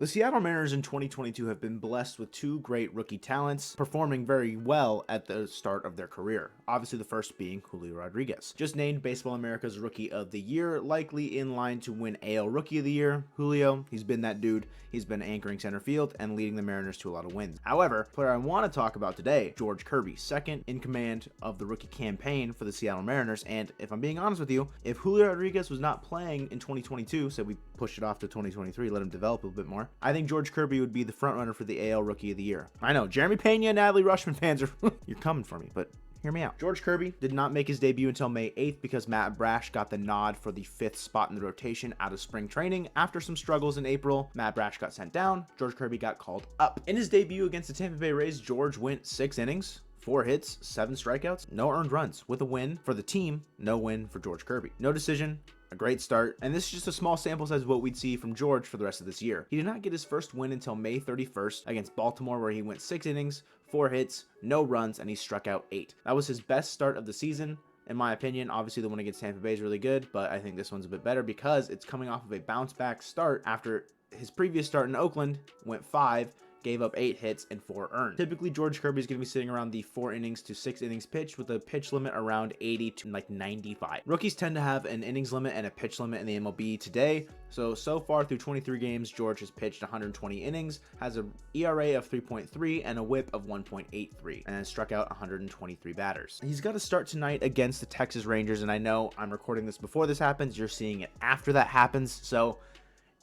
The Seattle Mariners in 2022 have been blessed with two great rookie talents performing very well at the start of their career. Obviously, the first being Julio Rodriguez. Just named Baseball America's Rookie of the Year, likely in line to win AL Rookie of the Year. Julio, he's been that dude. He's been anchoring center field and leading the Mariners to a lot of wins. However, the player I want to talk about today, George Kirby, second in command of the rookie campaign for the Seattle Mariners. And if I'm being honest with you, if Julio Rodriguez was not playing in 2022, so we pushed it off to 2023, let him develop a little bit more, I think George Kirby would be the front runner for the AL Rookie of the Year. I know, Jeremy Pena and Adley Rutschman fans are, you're coming for me, but hear me out. George Kirby did not make his debut until May 8th because Matt Brash got the nod for the 5th spot in the rotation out of spring training. After some struggles in April, Matt Brash got sent down. George Kirby got called up. In his debut against the Tampa Bay Rays, George went 6 innings, 4 hits, 7 strikeouts, no earned runs, with a win for the team, no win for George Kirby. No decision, a great start, and this is just a small sample size of what we'd see from George for the rest of this year. He did not get his first win until May 31st against Baltimore, where he went 6 innings, 4 hits, no runs, and he struck out 8. That was his best start of the season, in my opinion. Obviously, the one against Tampa Bay is really good, but I think this one's a bit better because it's coming off of a bounce-back start after his previous start in Oakland went 5, gave up 8 hits and 4 earned. Typically, George Kirby is going to be sitting around the 4 innings to 6 innings pitch with a pitch limit around 80 to like 95. Rookies tend to have an innings limit and a pitch limit in the MLB today. So far through 23 games, George has pitched 120 innings, has an ERA of 3.3 and a whip of 1.83, and has struck out 123 batters. He's got to start tonight against the Texas Rangers, and I know I'm recording this before this happens. You're seeing it after that happens, so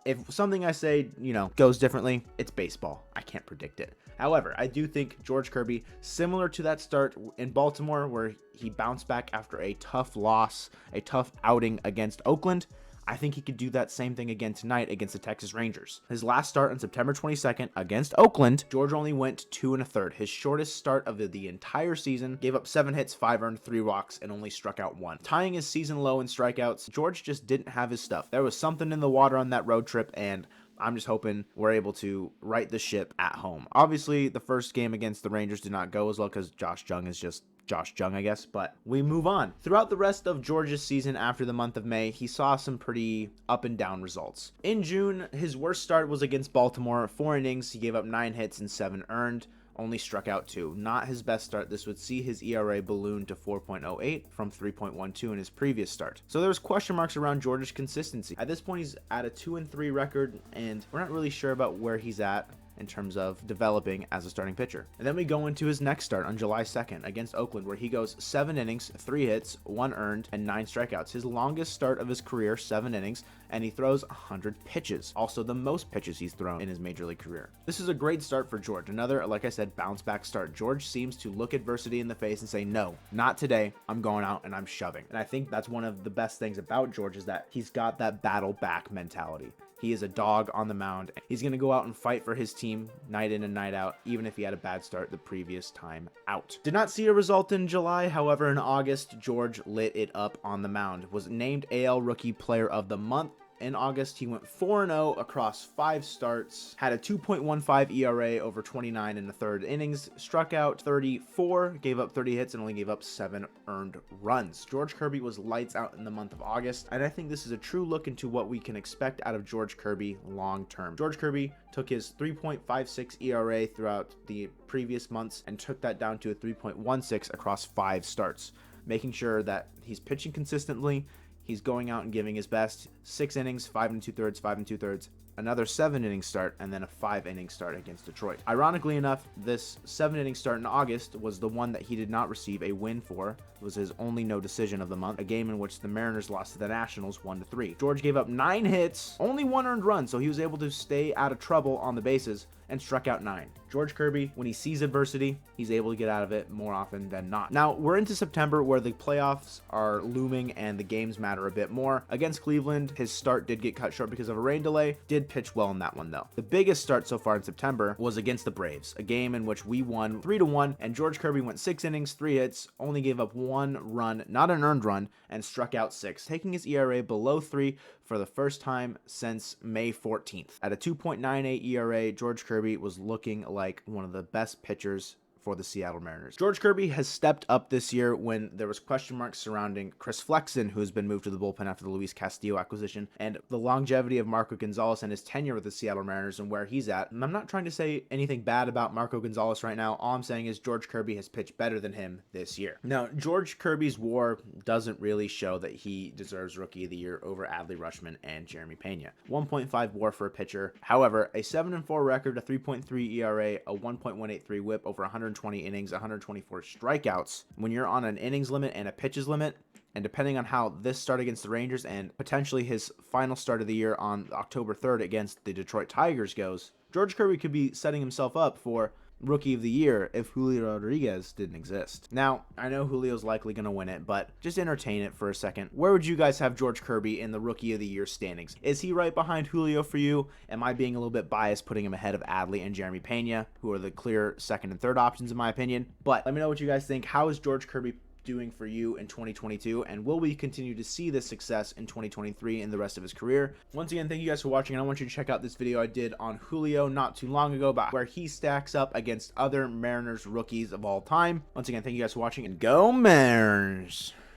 if something I say, goes differently, it's baseball. I can't predict it. However, I do think George Kirby, similar to that start in Baltimore where he bounced back after a tough loss, a tough outing against Oakland, I think he could do that same thing again tonight against the Texas Rangers. His last start on September 22nd against Oakland, George only went 2 1/3. His shortest start of the entire season, gave up 7 hits, 5 earned, 3 walks, and only struck out 1. Tying his season low in strikeouts, George just didn't have his stuff. There was something in the water on that road trip, and I'm just hoping we're able to right the ship at home. Obviously, the first game against the Rangers did not go as well because Josh Jung is just Josh Jung, I guess, but we move on. Throughout the rest of George's season after the month of May, he saw some pretty up and down results. In June, his worst start was against Baltimore. 4 innings, he gave up 9 hits and 7 earned, only struck out 2. Not his best start. This would see his ERA balloon to 4.08 from 3.12 in his previous start. So there's question marks around George's consistency. At this point, he's at a 2-3 record, and we're not really sure about where he's at in terms of developing as a starting pitcher. And then we go into his next start on July 2nd against Oakland, where he goes 7 innings, 3 hits, 1 earned, and 9 strikeouts. His longest start of his career, 7 innings, and he throws 100 pitches. Also the most pitches he's thrown in his major league career. This is a great start for George. Another, like I said, bounce back start. George seems to look adversity in the face and say, no, not today. I'm going out and I'm shoving. And I think that's one of the best things about George is that he's got that battle back mentality. He is a dog on the mound. He's going to go out and fight for his team night in and night out, even if he had a bad start the previous time out. Did not see a result in July. However, in August, George lit it up on the mound. Was named AL Rookie Player of the Month. In August, he went 4-0 across 5 starts, had a 2.15 ERA over 29 in the 3rd innings, struck out 34, gave up 30 hits, and only gave up 7 earned runs. George Kirby was lights out in the month of August, and I think this is a true look into what we can expect out of George Kirby long term. George Kirby took his 3.56 ERA throughout the previous months and took that down to a 3.16 across 5 starts, making sure that he's pitching consistently. He's going out and giving his best. 6 innings, 5 2/3, 5 2/3, another 7-inning start, and then a 5-inning start against Detroit. Ironically enough, this 7-inning start in August was the one that he did not receive a win for. It was his only no decision of the month, a game in which the Mariners lost to the Nationals 1-3. George gave up 9 hits, only 1 earned run, so he was able to stay out of trouble on the bases and struck out 9. George Kirby, when he sees adversity, he's able to get out of it more often than not. Now, we're into September where the playoffs are looming and the games matter a bit more. Against Cleveland, his start did get cut short because of a rain delay. Did pitch well in that one, though. The biggest start so far in September was against the Braves, a game in which we won 3-1, and George Kirby went 6 innings, 3 hits, only gave up 1 run, not an earned run, and struck out 6, taking his ERA below 3 for the first time since May 14th. At a 2.98 ERA, George Kirby was looking like one of the best pitchers for the Seattle Mariners. George Kirby has stepped up this year when there was question marks surrounding Chris Flexen, who has been moved to the bullpen after the Luis Castillo acquisition, and the longevity of Marco Gonzalez and his tenure with the Seattle Mariners and where he's at. And I'm not trying to say anything bad about Marco Gonzalez right now. All I'm saying is George Kirby has pitched better than him this year. Now, George Kirby's WAR doesn't really show that he deserves Rookie of the Year over Adley Rutschman and Jeremy Pena. 1.5 WAR for a pitcher. However, a 7-4 record, a 3.3 ERA, a 1.183 WHIP over 120 innings, 124 strikeouts. When you're on an innings limit and a pitches limit, and depending on how this start against the Rangers and potentially his final start of the year on October 3rd against the Detroit Tigers goes, George Kirby could be setting himself up for Rookie of the Year if Julio Rodriguez didn't exist. Now, I know Julio's likely going to win it, but just entertain it for a second. Where would you guys have George Kirby in the Rookie of the Year standings? Is he right behind Julio for you? Am I being a little bit biased putting him ahead of Adley and Jeremy Pena, who are the clear second and third options in my opinion? But let me know what you guys think. How is George Kirby doing for you in 2022, and will we continue to see this success in 2023 and the rest of his career? Once again, thank you guys for watching, and I want you to check out this video I did on Julio not too long ago about where he stacks up against other Mariners rookies of all time. Once again, thank you guys for watching, and go Mariners!